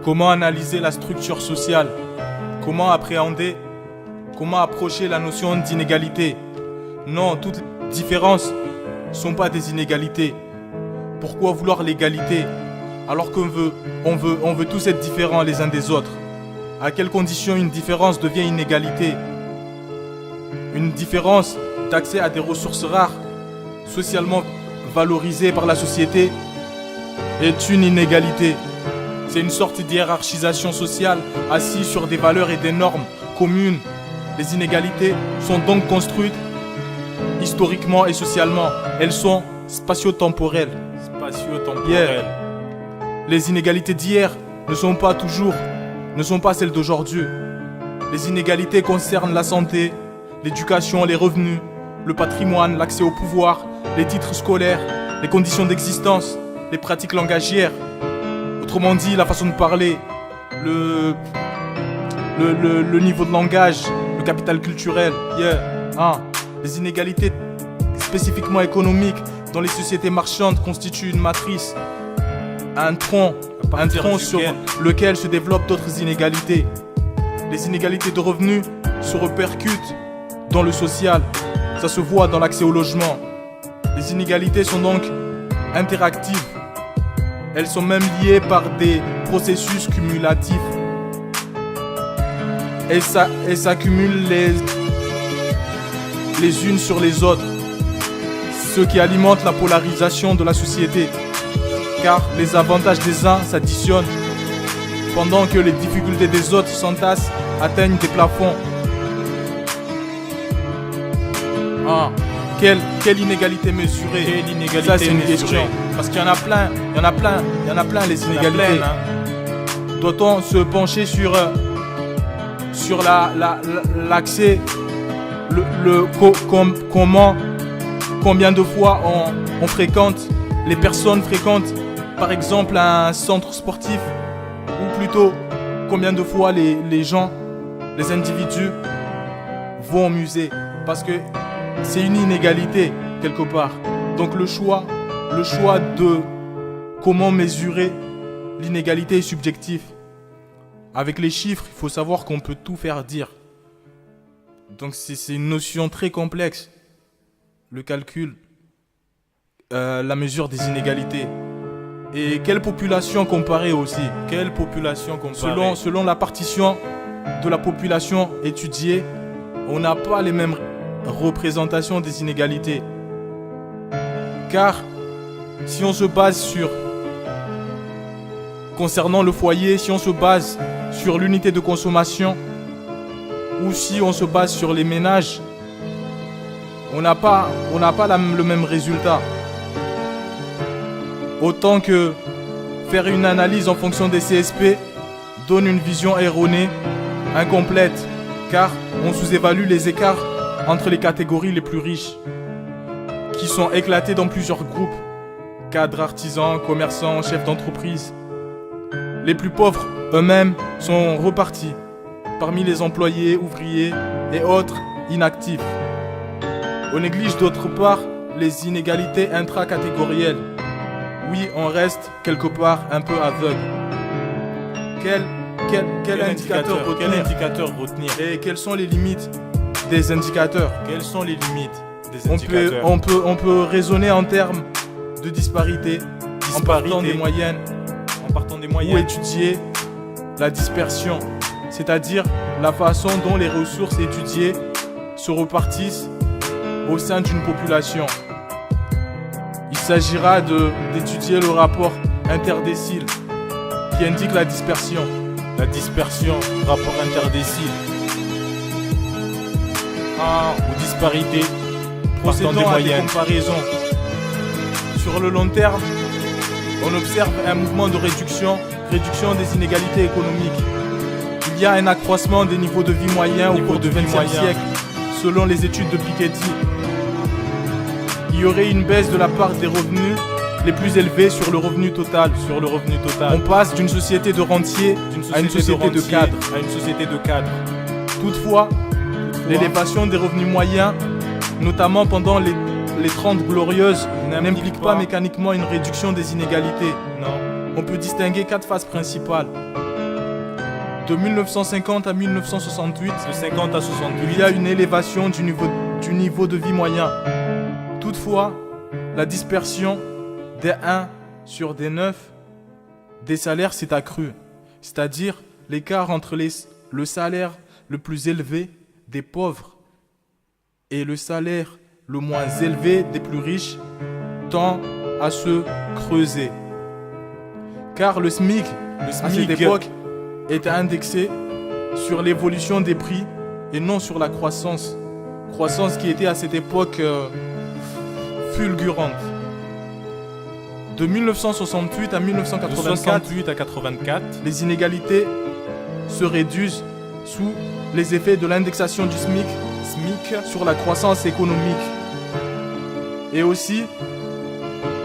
Comment analyser la structure sociale? Comment appréhender, comment approcher la notion d'inégalité? Non, toutes les différences ne sont pas des inégalités. Pourquoi vouloir l'égalité alors on veut tous être différents les uns des autres? À quelles conditions une différence devient inégalité? Une différence d'accès à des ressources rares, socialement valorisées par la société, est une inégalité. C'est une sorte d'hiérarchisation sociale assise sur des valeurs et des normes communes. Les inégalités sont donc construites historiquement et socialement. Elles sont spatio-temporelles. Spatio-temporelles. Les inégalités d'hier ne sont pas celles d'aujourd'hui. Les inégalités concernent la santé, l'éducation, les revenus, le patrimoine, l'accès au pouvoir, les titres scolaires, les conditions d'existence, les pratiques langagières. Autrement dit, la façon de parler, le niveau de langage, le capital culturel. Les inégalités spécifiquement économiques dans les sociétés marchandes constituent une matrice, un tronc sur lequel se développent d'autres inégalités. Les inégalités de revenus se répercutent dans le social, ça se voit dans l'accès au logement. Les inégalités sont donc interactives. Elles sont même liées par des processus cumulatifs. Elles s'accumulent les unes sur les autres, ce qui alimente la polarisation de la société. Car les avantages des uns s'additionnent, pendant que les difficultés des autres s'entassent, atteignent des plafonds. Quelle inégalité mesurée? Ça c'est une question. Parce qu'il y en a plein, les inégalités. Doit-on se pencher sur l'accès, combien de fois les personnes fréquentent par exemple un centre sportif, ou plutôt combien de fois les individus vont au musée? Parce que c'est une inégalité quelque part. Donc le choix de comment mesurer l'inégalité est subjectif. Avec les chiffres, il faut savoir qu'on peut tout faire dire. Donc c'est une notion très complexe. Le calcul, la mesure des inégalités. Et quelle population comparer aussi? Quelle population comparer? Selon la partition de la population étudiée, on n'a pas les mêmes représentations des inégalités. Car si on se base concernant le foyer, si on se base sur l'unité de consommation, ou si on se base sur les ménages, on n'a pas le même résultat. Autant que faire une analyse en fonction des CSP donne une vision erronée, incomplète, car on sous-évalue les écarts entre les catégories les plus riches, qui sont éclatées dans plusieurs groupes: cadres, artisans, commerçants, chefs d'entreprise. Les plus pauvres eux-mêmes sont repartis parmi les employés, ouvriers et autres inactifs. On néglige d'autre part les inégalités intracatégorielles. Oui, on reste quelque part un peu aveugle. Quel indicateur retenir? Et quelles sont les limites des indicateurs? Quelles sont les limites des indicateurs? On peut raisonner en termes de disparité. En partant des moyennes. Ou étudier la dispersion, c'est-à-dire la façon dont les ressources étudiées se repartissent au sein d'une population. Il s'agira d'étudier le rapport interdécile qui indique la dispersion. La dispersion, rapport interdécile. Ou disparité, procédant à des comparaisons. Sur le long terme, on observe un mouvement de réduction des inégalités économiques. Il y a un accroissement des niveaux de vie moyens au cours du XXe siècle, selon les études de Piketty. Il y aurait une baisse de la part des revenus les plus élevés sur le revenu total. On passe d'une société de rentiers à une société de cadres. Toutefois, l'élévation des revenus moyens, notamment pendant les 30 glorieuses, n'implique pas mécaniquement une réduction des inégalités. Non. On peut distinguer 4 phases principales. De 1950 à 1968, De 50 à 68, il y a une élévation du niveau de vie moyen. Toutefois, la dispersion des 1 sur des 9 des salaires s'est accrue, c'est-à-dire l'écart entre le salaire le plus élevé des pauvres et le salaire le moins élevé des plus riches tend à se creuser. Car le SMIC, à cette époque, était indexé sur l'évolution des prix et non sur la croissance. Croissance qui était à cette époque fulgurante. De 1968 à 1984, les inégalités se réduisent sous les effets de l'indexation du SMIC sur la croissance économique. Et aussi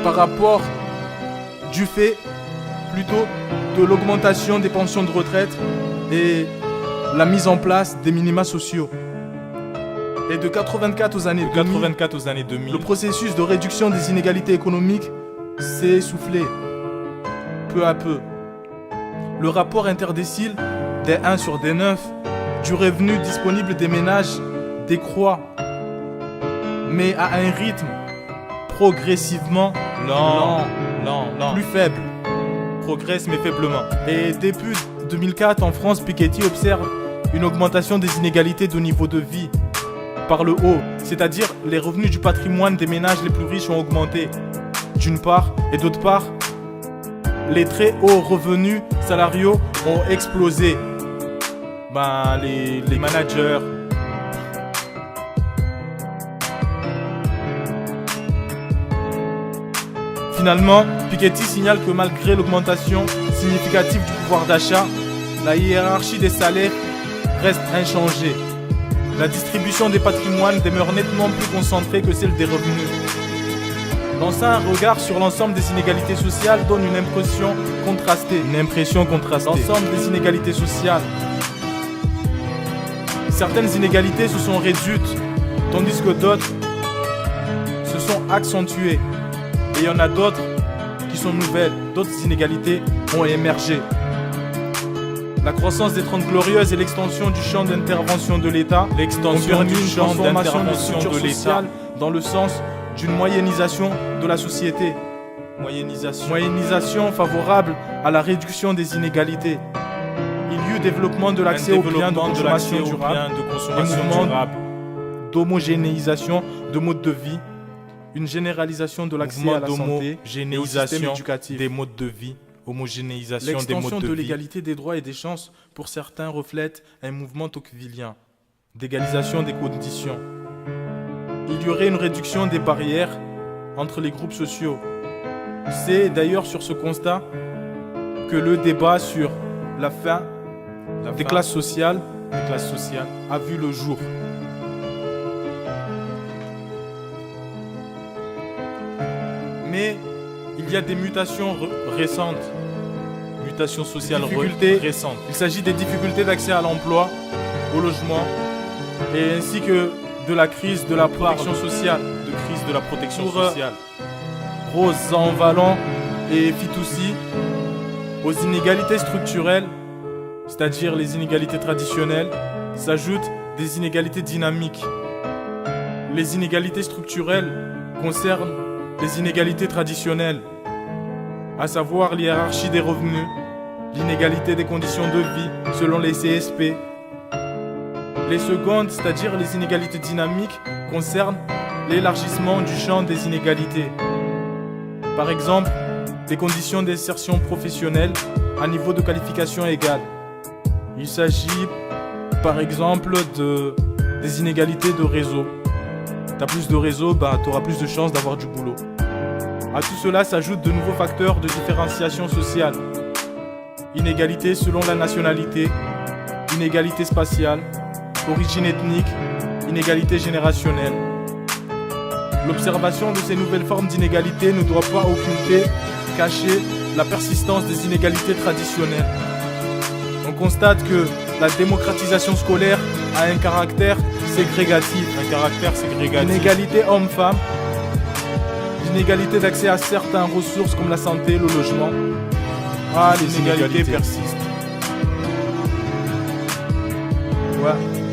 par rapport du fait plutôt de l'augmentation des pensions de retraite et la mise en place des minima sociaux. Et de 84 aux années 2000, le processus de réduction des inégalités économiques s'est essoufflé peu à peu. Le rapport interdécile des 1 sur des 9 du revenu disponible des ménages décroît, mais à un rythme progressivement lent, plus faible. Progresse mais faiblement. Et début 2004, en France, Piketty observe une augmentation des inégalités de niveau de vie par le haut, c'est-à-dire les revenus du patrimoine des ménages les plus riches ont augmenté, d'une part, et d'autre part, les très hauts revenus salariaux ont explosé. Les managers, Finalement, Piketty signale que malgré l'augmentation significative du pouvoir d'achat, la hiérarchie des salaires reste inchangée. La distribution des patrimoines demeure nettement plus concentrée que celle des revenus. Lancer un regard sur l'ensemble des inégalités sociales donne une impression contrastée. L'ensemble des inégalités sociales. Certaines inégalités se sont réduites, tandis que d'autres se sont accentuées. Et il y en a d'autres qui sont nouvelles, d'autres inégalités ont émergé. La croissance des 30 glorieuses et l'extension du champ d'intervention de l'État ont permis une transformation des structures sociales dans le sens d'une moyennisation de la société. Moyennisation favorable à la réduction des inégalités. Il y eut développement de l'accès aux biens de consommation durable, d'homogénéisation de modes de vie, une généralisation de l'accès à la santé et au système éducatif. Des modes de vie, homogénéisation des modes L'extension de de vie. l'égalité des droits et des chances pour certains reflète un mouvement tocquevillien d'égalisation des conditions. Il y aurait une réduction des barrières entre les groupes sociaux. C'est d'ailleurs sur ce constat que le débat sur la fin des classes sociales a vu le jour. Mais il y a des mutations récentes. Mutations sociales Difficultés. récentes. Il s'agit des difficultés d'accès à l'emploi, au logement, et ainsi que de la crise de la protection sociale. De crise de la protection Pour, sociale. Rose Zanvalon et Fitoussi, aux inégalités structurelles, c'est-à-dire les inégalités traditionnelles, s'ajoutent des inégalités dynamiques. Les inégalités structurelles concernent les inégalités traditionnelles, à savoir l'hiérarchie des revenus, l'inégalité des conditions de vie selon les CSP. Les secondes, c'est-à-dire les inégalités dynamiques, concernent l'élargissement du champ des inégalités. Par exemple, les conditions d'insertion professionnelle à niveau de qualification égal. Il s'agit par exemple des inégalités de réseau. T'as plus de réseau, t'auras plus de chances d'avoir du boulot. À tout cela s'ajoutent de nouveaux facteurs de différenciation sociale. Inégalité selon la nationalité, inégalité spatiale, origine ethnique, inégalité générationnelle. L'observation de ces nouvelles formes d'inégalité ne doit pas occulter, cacher la persistance des inégalités traditionnelles. On constate que la démocratisation scolaire a un caractère ségrégatif. Inégalité homme-femme, l'inégalité d'accès à certaines ressources comme la santé, le logement. Les inégalités persistent. Ouais.